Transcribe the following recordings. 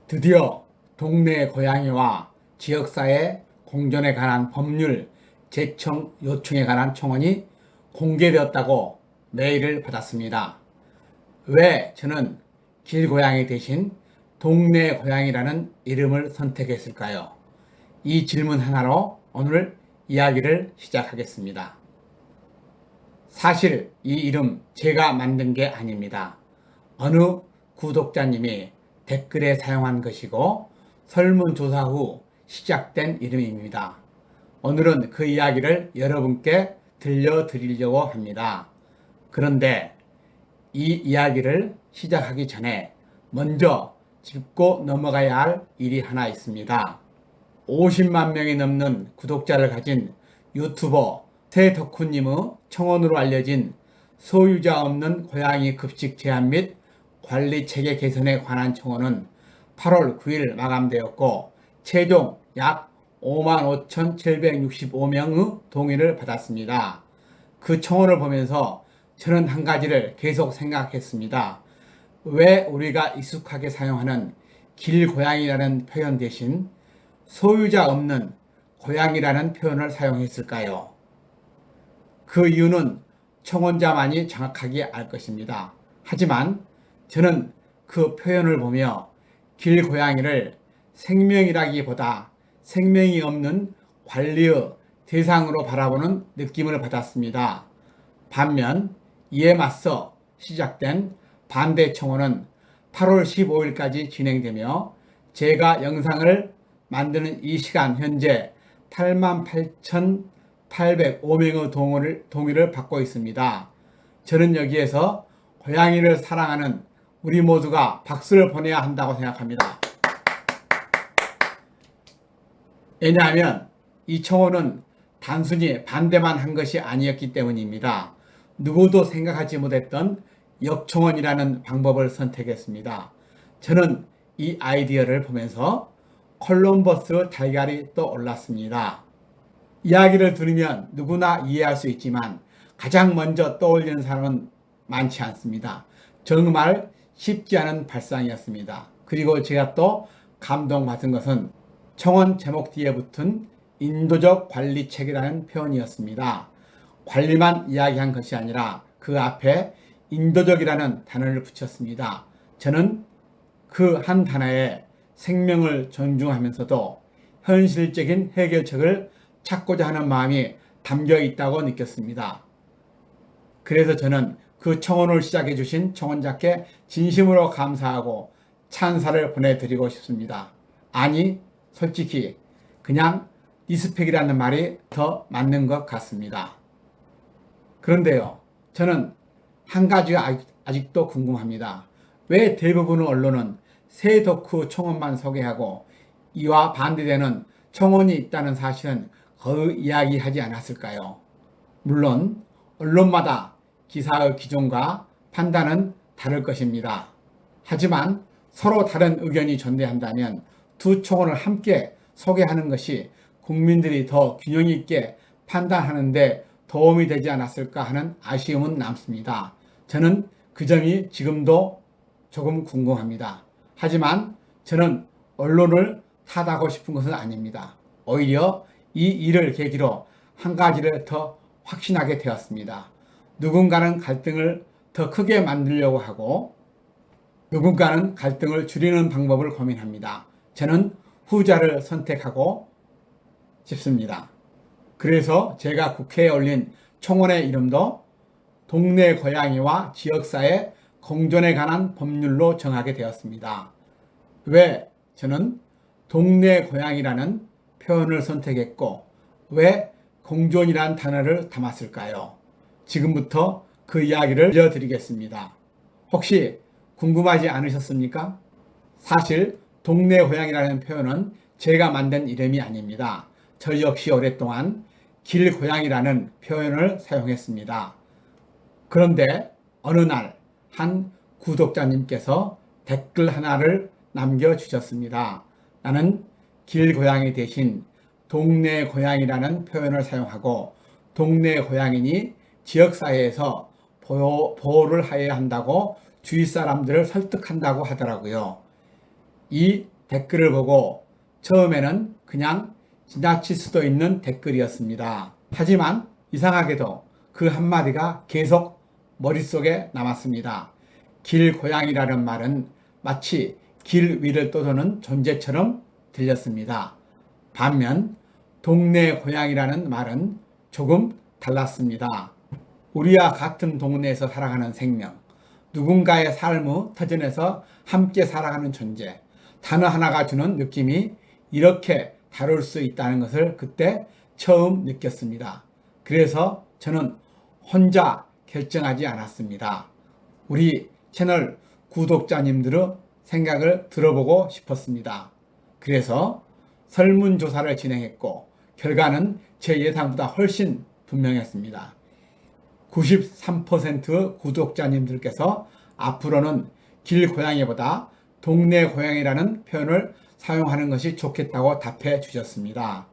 드디어 동네 고양이와 지역사회 공존에 관한 법률 제청 요청에 관한 청원이 공개되었다고 메일을 받았습니다. 왜 저는 길고양이 대신 동네 고양이라는 이름을 선택했을까요? 이 질문 하나로 오늘 이야기를 시작하겠습니다. 사실 이 이름 제가 만든 게 아닙니다. 어느 구독자님이 댓글에 사용한 것이고 설문조사 후 시작된 이름입니다. 오늘은 그 이야기를 여러분께 들려드리려고 합니다. 그런데 이 이야기를 시작하기 전에 먼저 짚고 넘어가야 할 일이 하나 있습니다. 50만 명이 넘는 구독자를 가진 유튜버 새덕후님의 청원으로 알려진 소유자 없는 고양이 급식 제한 및 관리 체계 개선에 관한 청원은 8월 9일 마감되었고 최종 약 55,765명의 동의를 받았습니다. 그 청원을 보면서 저는 한 가지를 계속 생각했습니다. 왜 우리가 익숙하게 사용하는 길고양이라는 표현 대신 소유자 없는 고양이라는 표현을 사용했을까요? 그 이유는 청원자만이 정확하게 알 것입니다. 하지만 저는 그 표현을 보며 길고양이를 생명이라기보다 생명이 없는 관리의 대상으로 바라보는 느낌을 받았습니다. 반면 이에 맞서 시작된 반대 청원은 8월 15일까지 진행되며 제가 영상을 만드는 이 시간 현재 88,805명의 동의를 받고 있습니다. 저는 여기에서 고양이를 사랑하는 우리 모두가 박수를 보내야 한다고 생각합니다. 왜냐하면 이 청원은 단순히 반대만 한 것이 아니었기 때문입니다. 누구도 생각하지 못했던 역청원이라는 방법을 선택했습니다. 저는 이 아이디어를 보면서 콜럼버스 달걀이 떠올랐습니다. 이야기를 들으면 누구나 이해할 수 있지만 가장 먼저 떠올리는 사람은 많지 않습니다. 정말 쉽지 않은 발상이었습니다. 그리고 제가 또 감동받은 것은 청원 제목 뒤에 붙은 인도적 관리책이라는 표현이었습니다. 관리만 이야기한 것이 아니라 그 앞에 인도적이라는 단어를 붙였습니다. 저는 그 한 단어에 생명을 존중하면서도 현실적인 해결책을 찾고자 하는 마음이 담겨 있다고 느꼈습니다. 그래서 저는 그 청원을 시작해 주신 청원자께 진심으로 감사하고 찬사를 보내드리고 싶습니다. 아니, 솔직히 그냥 리스펙이라는 말이 더 맞는 것 같습니다. 그런데요, 저는 한 가지가 아직도 궁금합니다. 왜 대부분의 언론은 새덕후 청원만 소개하고 이와 반대되는 청원이 있다는 사실은 거의 이야기하지 않았을까요? 물론 언론마다 기사의 기존과 판단은 다를 것입니다. 하지만 서로 다른 의견이 존재한다면 두 청원을 함께 소개하는 것이 국민들이 더 균형 있게 판단하는 데 도움이 되지 않았을까 하는 아쉬움은 남습니다. 저는 그 점이 지금도 조금 궁금합니다. 하지만 저는 언론을 탓하고 싶은 것은 아닙니다. 오히려 이 일을 계기로 한 가지를 더 확신하게 되었습니다. 누군가는 갈등을 더 크게 만들려고 하고 누군가는 갈등을 줄이는 방법을 고민합니다. 저는 후자를 선택하고 싶습니다. 그래서 제가 국회에 올린 청원의 이름도 동네 고양이와 지역사회 공존에 관한 법률로 정하게 되었습니다. 왜 저는 동네 고양이라는 표현을 선택했고 왜 공존이란 단어를 담았을까요? 지금부터 그 이야기를 들려드리겠습니다. 혹시 궁금하지 않으셨습니까? 사실 동네 고양이라는 표현은 제가 만든 이름이 아닙니다. 저 역시 오랫동안 길고양이라는 표현을 사용했습니다. 그런데 어느 날 한 구독자님께서 댓글 하나를 남겨주셨습니다. 나는 길고양이 대신 동네 고양이라는 표현을 사용하고 동네 고양이니 지역사회에서 보호를 해야 한다고 주위 사람들을 설득한다고 하더라고요. 이 댓글을 보고 처음에는 그냥 지나칠 수도 있는 댓글이었습니다. 하지만 이상하게도 그 한마디가 계속 머릿속에 남았습니다. 길고양이라는 말은 마치 길 위를 떠도는 존재처럼 들렸습니다. 반면 동네 고양이라는 말은 조금 달랐습니다. 우리와 같은 동네에서 살아가는 생명, 누군가의 삶의 터전에서 함께 살아가는 존재, 단어 하나가 주는 느낌이 이렇게 다를 수 있다는 것을 그때 처음 느꼈습니다. 그래서 저는 혼자 결정하지 않았습니다. 우리 채널 구독자님들의 생각을 들어보고 싶었습니다. 그래서 설문조사를 진행했고 결과는 제 예상보다 훨씬 분명했습니다. 93%의 구독자님들께서 앞으로는 길고양이보다 동네 고양이라는 표현을 사용하는 것이 좋겠다고 답해 주셨습니다.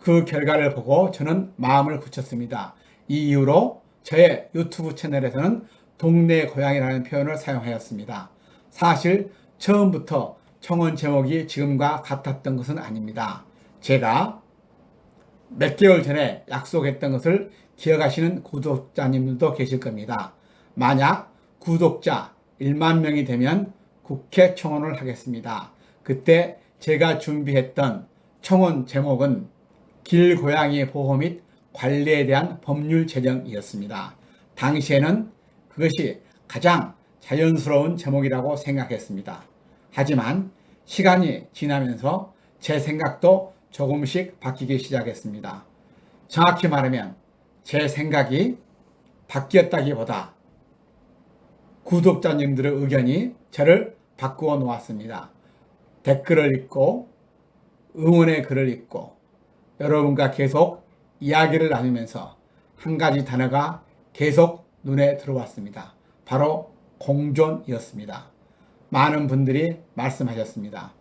그 결과를 보고 저는 마음을 굳혔습니다. 이 이후로 저의 유튜브 채널에서는 동네 고양이라는 표현을 사용하였습니다. 사실 처음부터 청원 제목이 지금과 같았던 것은 아닙니다. 제가 몇 개월 전에 약속했던 것을 기억하시는 구독자님들도 계실 겁니다. 만약 구독자 1만 명이 되면 국회 청원을 하겠습니다. 그때 제가 준비했던 청원 제목은 길고양이 보호 및 관리에 대한 법률 제정이었습니다. 당시에는 그것이 가장 자연스러운 제목이라고 생각했습니다. 하지만 시간이 지나면서 제 생각도 조금씩 바뀌기 시작했습니다. 정확히 말하면 제 생각이 바뀌었다기보다 구독자님들의 의견이 저를 바꾸어 놓았습니다. 댓글을 읽고 응원의 글을 읽고 여러분과 계속 이야기를 나누면서 한 가지 단어가 계속 눈에 들어왔습니다. 바로 공존이었습니다. 많은 분들이 말씀하셨습니다.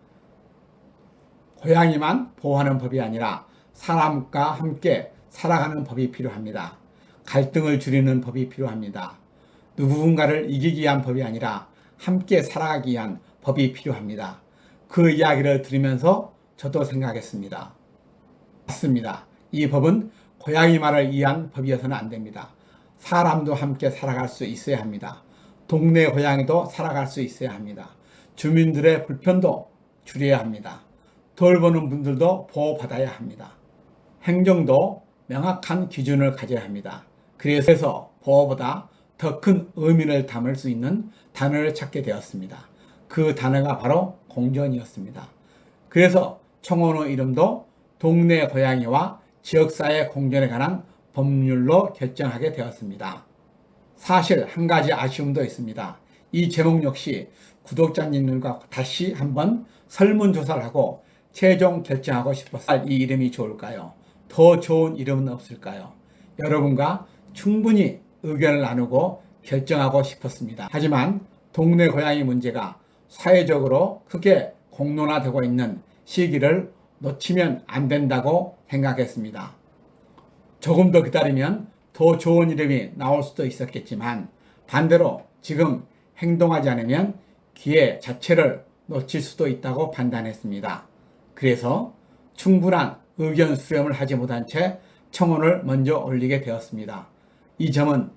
고양이만 보호하는 법이 아니라 사람과 함께 살아가는 법이 필요합니다. 갈등을 줄이는 법이 필요합니다. 누군가를 이기기 위한 법이 아니라 함께 살아가기 위한 법이 필요합니다. 그 이야기를 들으면서 저도 생각했습니다. 맞습니다. 이 법은 고양이만을 위한 법이어서는 안 됩니다. 사람도 함께 살아갈 수 있어야 합니다. 동네 고양이도 살아갈 수 있어야 합니다. 주민들의 불편도 줄여야 합니다. 돌보는 분들도 보호받아야 합니다. 행정도 명확한 기준을 가져야 합니다. 그래서 보호보다 더 큰 의미를 담을 수 있는 단어를 찾게 되었습니다. 그 단어가 바로 공존이었습니다. 그래서 청원의 이름도 동네 고양이와 지역사회 공존에 관한 법률로 결정하게 되었습니다. 사실 한 가지 아쉬움도 있습니다. 이 제목 역시 구독자님들과 다시 한번 설문조사를 하고 최종 결정하고 싶어서 이 이름이 좋을까요? 더 좋은 이름은 없을까요? 여러분과 충분히 의견을 나누고 결정하고 싶었습니다. 하지만 동네 고양이 문제가 사회적으로 크게 공론화되고 있는 시기를 놓치면 안 된다고 생각했습니다. 조금 더 기다리면 더 좋은 이름이 나올 수도 있었겠지만 반대로 지금 행동하지 않으면 기회 자체를 놓칠 수도 있다고 판단했습니다. 그래서 충분한 의견 수렴을 하지 못한 채 청원을 먼저 올리게 되었습니다. 이 점은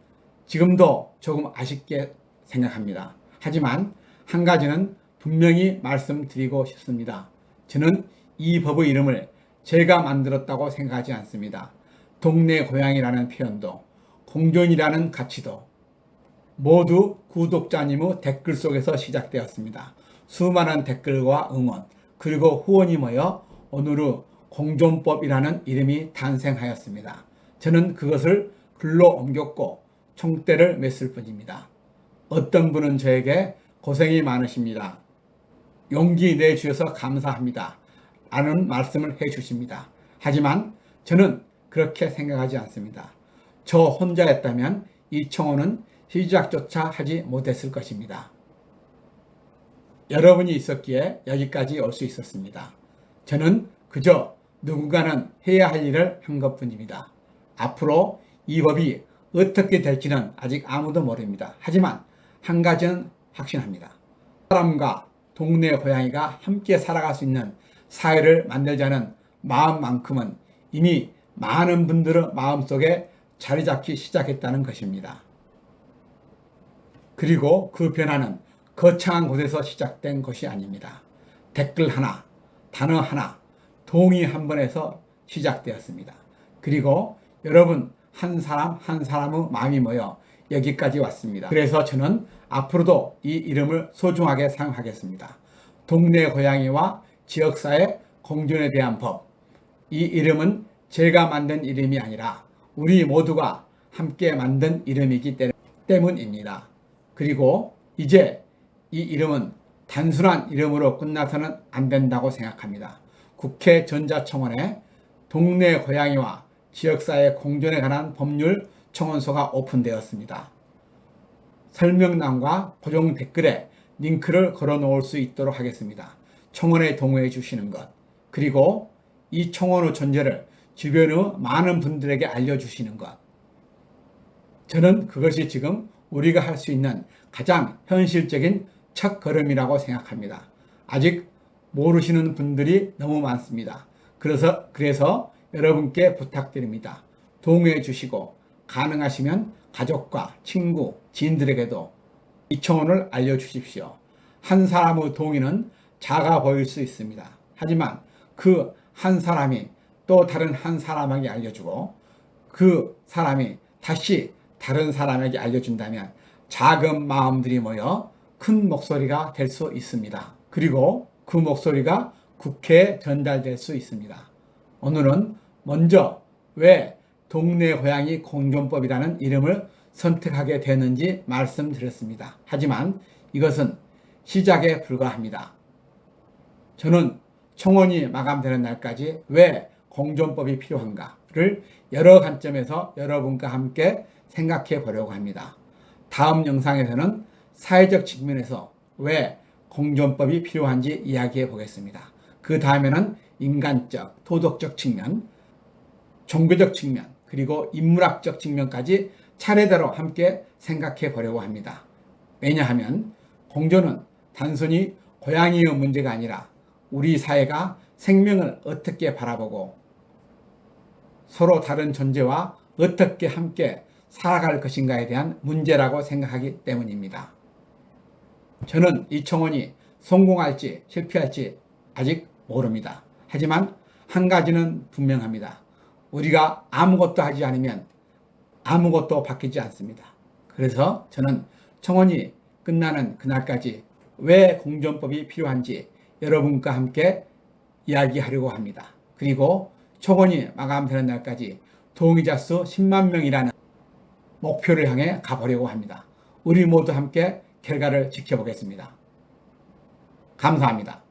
지금도 조금 아쉽게 생각합니다. 하지만 한 가지는 분명히 말씀드리고 싶습니다. 저는 이 법의 이름을 제가 만들었다고 생각하지 않습니다. 동네 고양이라는 표현도 공존이라는 가치도 모두 구독자님의 댓글 속에서 시작되었습니다. 수많은 댓글과 응원 그리고 후원이 모여 오늘의 공존법이라는 이름이 탄생하였습니다. 저는 그것을 글로 옮겼고 총대를 맸을 뿐입니다. 어떤 분은 저에게 고생이 많으십니다. 용기 내주셔서 감사합니다. 라는 말씀을 해주십니다. 하지만 저는 그렇게 생각하지 않습니다. 저 혼자였다면 이 청원은 시작조차 하지 못했을 것입니다. 여러분이 있었기에 여기까지 올 수 있었습니다. 저는 그저 누군가는 해야 할 일을 한 것뿐입니다. 앞으로 이 법이 어떻게 될지는 아직 아무도 모릅니다. 하지만 한 가지는 확신합니다. 사람과 동네 고양이가 함께 살아갈 수 있는 사회를 만들자는 마음만큼은 이미 많은 분들의 마음속에 자리 잡기 시작했다는 것입니다. 그리고 그 변화는 거창한 곳에서 시작된 것이 아닙니다. 댓글 하나, 단어 하나, 동의 한 번에서 시작되었습니다. 그리고 여러분 한 사람 한 사람의 마음이 모여 여기까지 왔습니다. 그래서 저는 앞으로도 이 이름을 소중하게 사용하겠습니다. 동네 고양이와 지역사회 공존에 대한 법. 이 이름은 제가 만든 이름이 아니라 우리 모두가 함께 만든 이름이기 때문입니다. 그리고 이제 이 이름은 단순한 이름으로 끝나서는 안 된다고 생각합니다. 국회 전자청원에 동네 고양이와 지역사회 공존에 관한 법률 청원서가 오픈되었습니다. 설명란과 고정 댓글에 링크를 걸어 놓을 수 있도록 하겠습니다. 청원에 동의해 주시는 것, 그리고 이 청원의 존재를 주변의 많은 분들에게 알려주시는 것. 저는 그것이 지금 우리가 할 수 있는 가장 현실적인 첫 걸음이라고 생각합니다. 아직 모르시는 분들이 너무 많습니다. 그래서 여러분께 부탁드립니다. 동의해 주시고 가능하시면 가족과 친구, 지인들에게도 이 청원을 알려주십시오. 한 사람의 동의는 작아 보일 수 있습니다. 하지만 그 한 사람이 또 다른 한 사람에게 알려주고 그 사람이 다시 다른 사람에게 알려준다면 작은 마음들이 모여 큰 목소리가 될 수 있습니다. 그리고 그 목소리가 국회에 전달될 수 있습니다. 오늘은 먼저 왜 동네 고양이 공존법이라는 이름을 선택하게 됐는지 말씀드렸습니다. 하지만 이것은 시작에 불과합니다. 저는 청원이 마감되는 날까지 왜 공존법이 필요한가를 여러 관점에서 여러분과 함께 생각해 보려고 합니다. 다음 영상에서는 사회적 측면에서 왜 공존법이 필요한지 이야기해 보겠습니다. 그 다음에는 인간적, 도덕적 측면, 종교적 측면, 그리고 인문학적 측면까지 차례대로 함께 생각해 보려고 합니다. 왜냐하면 공존은 단순히 고양이의 문제가 아니라 우리 사회가 생명을 어떻게 바라보고 서로 다른 존재와 어떻게 함께 살아갈 것인가에 대한 문제라고 생각하기 때문입니다. 저는 이 청원이 성공할지 실패할지 아직 모릅니다. 하지만 한 가지는 분명합니다. 우리가 아무것도 하지 않으면 아무것도 바뀌지 않습니다. 그래서 저는 청원이 끝나는 그날까지 왜 공존법이 필요한지 여러분과 함께 이야기하려고 합니다. 그리고 청원이 마감되는 날까지 동의자 수 10만 명이라는 목표를 향해 가보려고 합니다. 우리 모두 함께 결과를 지켜보겠습니다. 감사합니다.